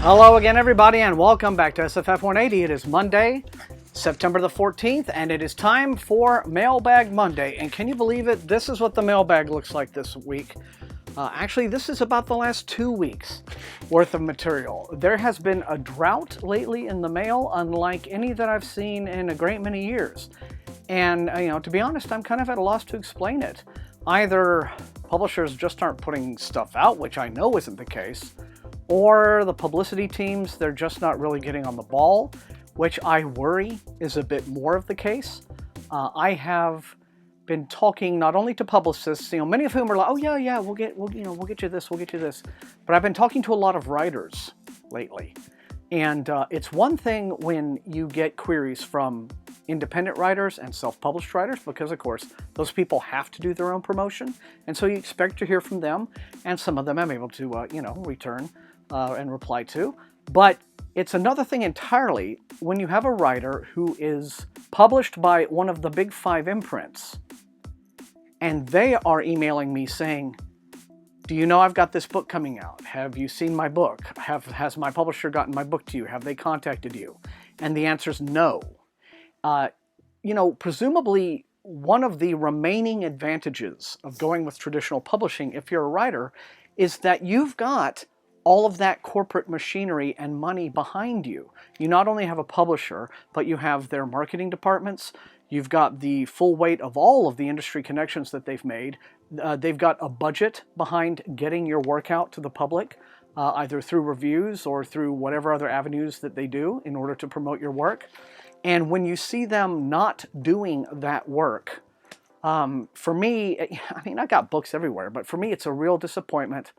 Hello again, everybody, and welcome back to SFF180. It is Monday, September the 14th, and it is time for Mailbag Monday. And can you believe it? This is what the mailbag looks like this week. Actually, this is about the last 2 weeks worth of material. There has been a drought lately in the mail, unlike any that I've seen in a great many years. And, to be honest, I'm kind of at a loss to explain it. Either publishers just aren't putting stuff out, which I know isn't the case, or the publicity teams, they're just not really getting on the ball, which I worry is a bit more of the case. I have been talking not only to publicists, many of whom are like, oh yeah, we'll get you this. But I've been talking to a lot of writers lately. And it's one thing when you get queries from independent writers and self-published writers, because of course those people have to do their own promotion, and so you expect to hear from them, and some of them I'm able to return and reply to. But it's another thing entirely when you have a writer who is published by one of the big 5 imprints, and they are emailing me saying, do you know I've got this book coming out? Have you seen my book? Has my publisher gotten my book to you? Have they contacted you? And the answer is no. Presumably one of the remaining advantages of going with traditional publishing, if you're a writer, is that you've got all of that corporate machinery and money behind you. You not only have a publisher, but you have their marketing departments. You've got the full weight of all of the industry connections that they've made. They've got a budget behind getting your work out to the public, either through reviews or through whatever other avenues that they do in order to promote your work. And when you see them not doing that work, for me, I got books everywhere, but for me it's a real disappointment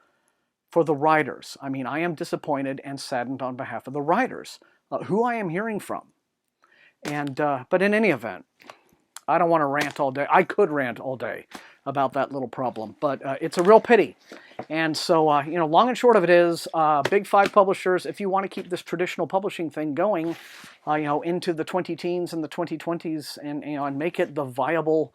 for the writers. I am disappointed and saddened on behalf of the writers, who I am hearing from. And but in any event, I don't want to rant all day. I could rant all day about that little problem, but it's a real pity. And so, long and short of it is, big 5 publishers, if you want to keep this traditional publishing thing going, into the 20-teens and the 2020s, and make it the viable,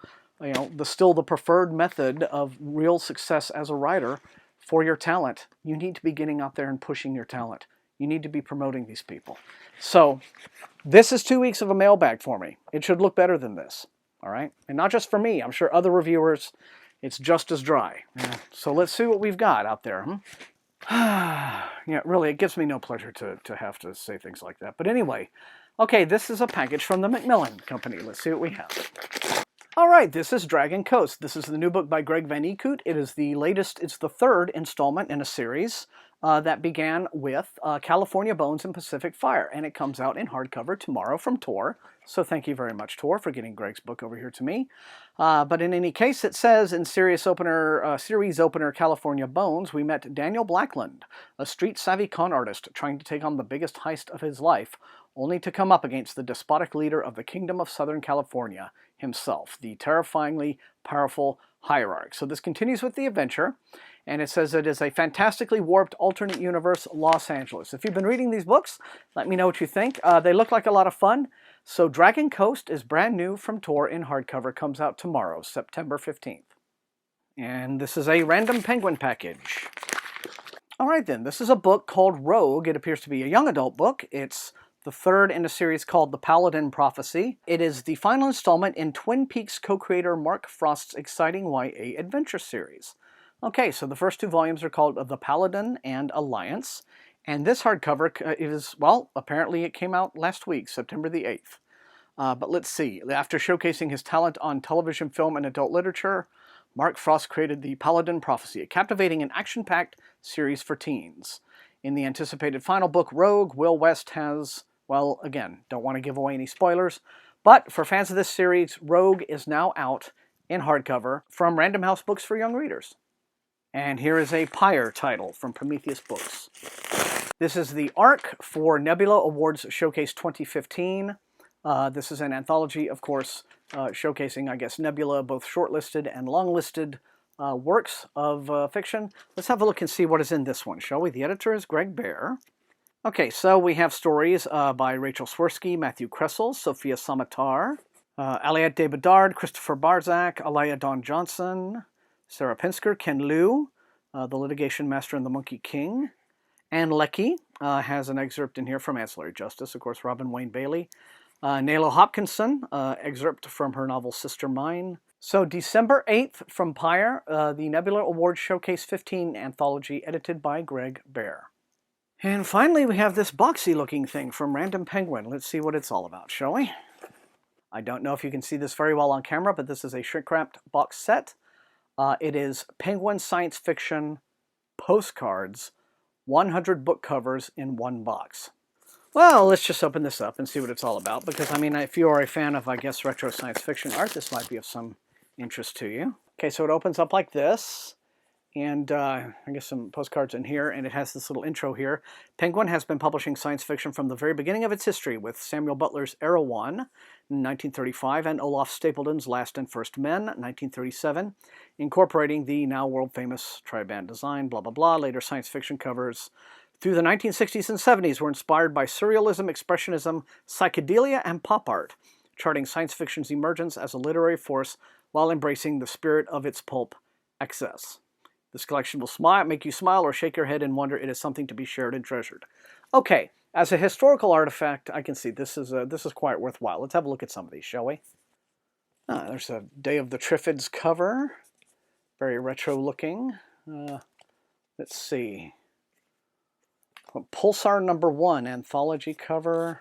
still the preferred method of real success as a writer for your talent, you need to be getting out there and pushing your talent. You need to be promoting these people. So this is 2 weeks of a mailbag for me. It should look better than this, all right? And not just for me. I'm sure other reviewers, it's just as dry. Yeah. So let's see what we've got out there. Really, it gives me no pleasure to have to say things like that. But anyway, okay, this is a package from the Macmillan Company. Let's see what we have. All right, this is Dragon Coast. This is the new book by Greg Van Eekhout. It is the latest, it's the 3rd installment in a series that began with California Bones and Pacific Fire, and it comes out in hardcover tomorrow from Tor. So thank you very much, Tor, for getting Greg's book over here to me. But in any case, it says in series opener California Bones, we met Daniel Blackland, a street-savvy con artist trying to take on the biggest heist of his life, only to come up against the despotic leader of the Kingdom of Southern California himself, the terrifyingly powerful Hierarch. So this continues with the adventure, and it says it is a fantastically warped alternate universe Los Angeles. If you've been reading these books, let me know what you think. They look like a lot of fun. So Dragon Coast is brand new from Tor in hardcover, comes out tomorrow, September 15th. And this is a random penguin package. All right then, this is a book called Rogue. It appears to be a young adult book. It's the 3rd in a series called The Paladin Prophecy. It is the final installment in Twin Peaks co-creator Mark Frost's exciting YA adventure series. Okay, so the first 2 volumes are called The Paladin and Alliance, and this hardcover is, well, apparently it came out last week, September the 8th. But let's see. After showcasing his talent on television, film, and adult literature, Mark Frost created The Paladin Prophecy, a captivating and action-packed series for teens. In the anticipated final book, Rogue, Will West has, well, again, don't want to give away any spoilers, but for fans of this series, Rogue is now out in hardcover from Random House Books for Young Readers. And here is a Pyre title from Prometheus Books. This is the arc for Nebula Awards Showcase 2015. This is an anthology, of course, showcasing, I guess, Nebula, both shortlisted and longlisted works of fiction. Let's have a look and see what is in this one, shall we? The editor is Greg Bear. Okay, so we have stories by Rachel Swirsky, Matthew Kressel, Sophia Samatar, Aliette de Bedard, Christopher Barzak, Alaya Dawn Johnson, Sarah Pinsker, Ken Liu, the Litigation Master and the Monkey King, Anne Leckie has an excerpt in here from Ancillary Justice, of course, Robin Wayne Bailey. Nayla Hopkinson, excerpt from her novel Sister Mine. So December 8th from Pyre, the Nebula Awards Showcase 15 anthology edited by Greg Bear. And finally we have this boxy looking thing from Random Penguin. Let's see what it's all about, shall we? I don't know if you can see this very well on camera, but this is a shrink-wrapped box set. It is Penguin Science Fiction postcards, 100 book covers in one box. Well, let's just open this up and see what it's all about, because, I mean, if you are a fan of, I guess, retro science fiction art, this might be of some interest to you. Okay, so it opens up like this, and I guess some postcards in here, and it has this little intro here. Penguin has been publishing science fiction from the very beginning of its history, with Samuel Butler's Erewhon in 1935 and Olaf Stapledon's Last and First Men, 1937, incorporating the now world-famous tri-band design, blah, blah, blah. Later science fiction covers through the 1960s and 70s were inspired by surrealism, expressionism, psychedelia, and pop art, charting science fiction's emergence as a literary force while embracing the spirit of its pulp excess. This collection will make you smile or shake your head in wonder. It is something to be shared and treasured. Okay, as a historical artifact, I can see this is quite worthwhile. Let's have a look at some of these, shall we? There's a Day of the Triffids cover. Very retro looking. Let's see. Pulsar #1 anthology cover.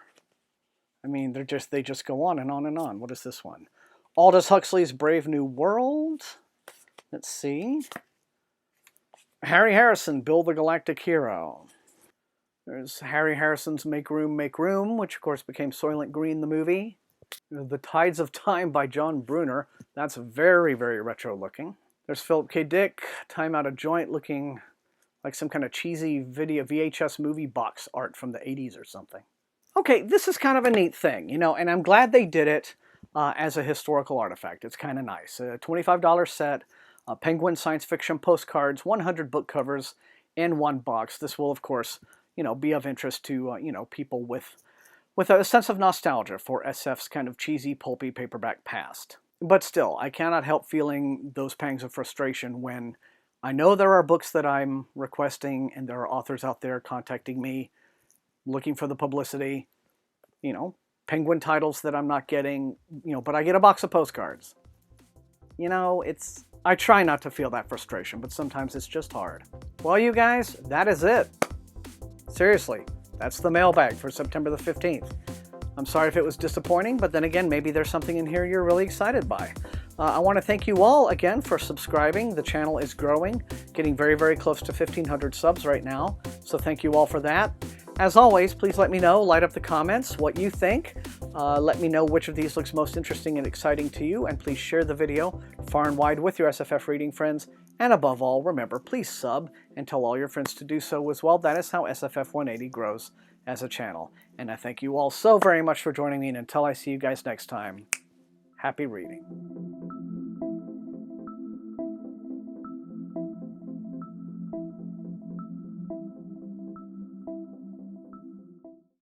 I mean, they just go on and on and on. What is this one? Aldous Huxley's Brave New World. Let's see. Harry Harrison, Bill the Galactic Hero. There's Harry Harrison's Make Room, which of course became Soylent Green, the movie. The Tides of Time by John Brunner. That's very, very retro looking. There's Philip K. Dick, Time Out of Joint, looking like some kind of cheesy video VHS movie box art from the 80s or something. Okay, this is kind of a neat thing, you know, and I'm glad they did it as a historical artifact. It's kind of nice. A $25 set, Penguin Science Fiction postcards, 100 book covers in one box. This will, of course, you know, be of interest to, you know, people with a sense of nostalgia for SF's kind of cheesy, pulpy paperback past. But still, I cannot help feeling those pangs of frustration when I know there are books that I'm requesting and there are authors out there contacting me looking for the publicity, you know, Penguin titles that I'm not getting, you know, but I get a box of postcards. You know, I try not to feel that frustration, but sometimes it's just hard. Well, you guys, that is it. Seriously, that's the mailbag for September the 15th. I'm sorry if it was disappointing, but then again, maybe there's something in here you're really excited by. I want to thank you all again for subscribing. The channel is growing, getting very, very close to 1,500 subs right now. So thank you all for that. As always, please let me know, light up the comments, what you think. Let me know which of these looks most interesting and exciting to you, and please share the video far and wide with your SFF reading friends. And above all, remember, please sub and tell all your friends to do so as well. That is how SFF180 grows as a channel. And I thank you all so very much for joining me, and until I see you guys next time, happy reading.